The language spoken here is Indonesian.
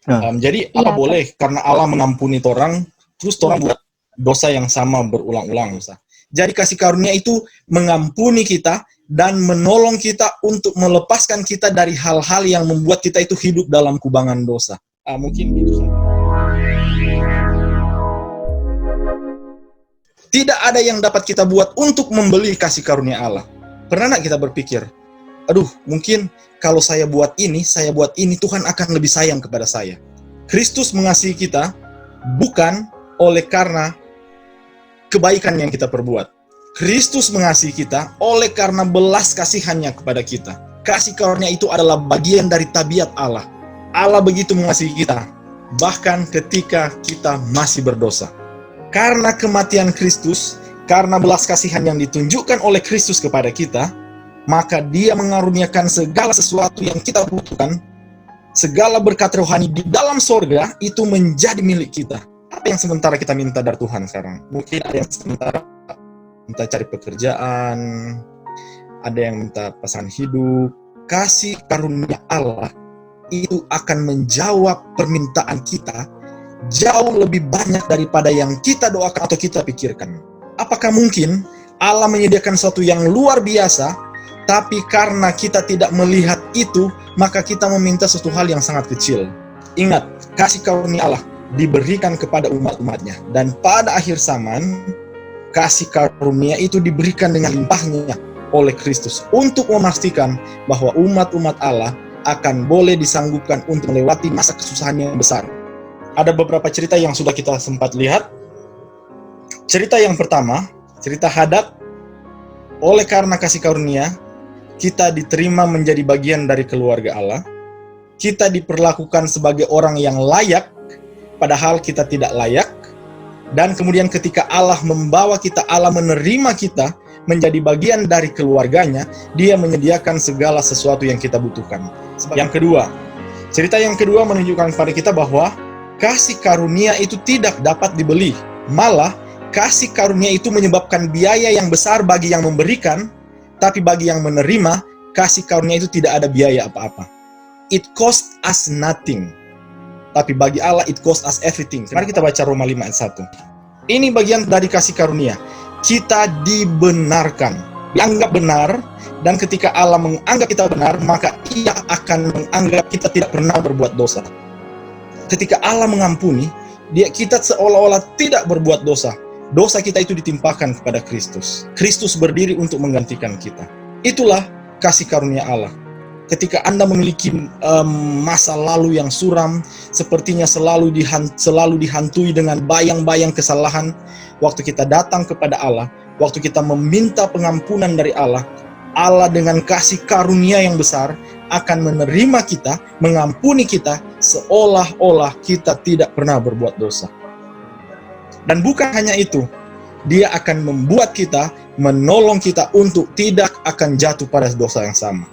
Nah, Jadi apa boleh karena Allah mengampuni orang, terus orang buat dosa yang sama berulang-ulang. Jadi kasih karunia itu mengampuni kita dan menolong kita untuk melepaskan kita dari hal-hal yang membuat kita itu hidup dalam kubangan dosa. Mungkin itu saja. Tidak ada yang dapat kita buat untuk membeli kasih karunia Allah. Pernah nggak kita berpikir, aduh, mungkin kalau saya buat ini, Tuhan akan lebih sayang kepada saya. Kristus mengasihi kita bukan oleh karena kebaikan yang kita perbuat. Kristus mengasihi kita oleh karena belas kasihannya kepada kita. Kasih karunia itu adalah bagian dari tabiat Allah. Allah begitu mengasihi kita, bahkan ketika kita masih berdosa. Karena kematian Kristus, karena belas kasihan yang ditunjukkan oleh Kristus kepada kita, maka Dia mengaruniakan segala sesuatu yang kita butuhkan, segala berkat rohani di dalam sorga itu menjadi milik kita. Apa yang sementara kita minta dari Tuhan sekarang? Mungkin ada yang sementara minta cari pekerjaan, ada yang minta pasangan hidup. Kasih karunia Allah itu akan menjawab permintaan kita jauh lebih banyak daripada yang kita doakan atau kita pikirkan. Apakah mungkin Allah menyediakan sesuatu yang luar biasa, tapi karena kita tidak melihat itu, maka kita meminta sesuatu hal yang sangat kecil? Ingat, kasih karunia Allah diberikan kepada umat-umatnya. Dan pada akhir zaman, kasih karunia itu diberikan dengan limpahnya oleh Kristus untuk memastikan bahwa umat-umat Allah akan boleh disanggupkan untuk melewati masa kesusahan yang besar. Ada beberapa cerita yang sudah kita sempat lihat. Cerita yang pertama, cerita Hadad. Oleh karena kasih karunia, kita diterima menjadi bagian dari keluarga Allah. Kita diperlakukan sebagai orang yang layak, padahal kita tidak layak. Dan kemudian ketika Allah membawa kita, Allah menerima kita menjadi bagian dari keluarganya, Dia menyediakan segala sesuatu yang kita butuhkan. Yang kedua, cerita yang kedua menunjukkan kepada kita bahwa kasih karunia itu tidak dapat dibeli. Malah, kasih karunia itu menyebabkan biaya yang besar bagi yang memberikan, tapi bagi yang menerima, kasih karunia itu tidak ada biaya apa-apa. It cost us nothing. Tapi bagi Allah, it cost us everything. Mari kita baca Roma 5 ayat 1. Ini bagian dari kasih karunia. Kita dibenarkan, dianggap benar, dan ketika Allah menganggap kita benar, maka Ia akan menganggap kita tidak pernah berbuat dosa. Ketika Allah mengampuni, kita seolah-olah tidak berbuat dosa. Dosa kita itu ditimpakan kepada Kristus. Kristus berdiri untuk menggantikan kita. Itulah kasih karunia Allah. Ketika Anda memiliki masa lalu yang suram, sepertinya selalu dihantui dengan bayang-bayang kesalahan, waktu kita datang kepada Allah, waktu kita meminta pengampunan dari Allah, Allah dengan kasih karunia yang besar akan menerima kita, mengampuni kita, seolah-olah kita tidak pernah berbuat dosa. Dan bukan hanya itu, Dia akan membuat kita, menolong kita untuk tidak akan jatuh pada dosa yang sama.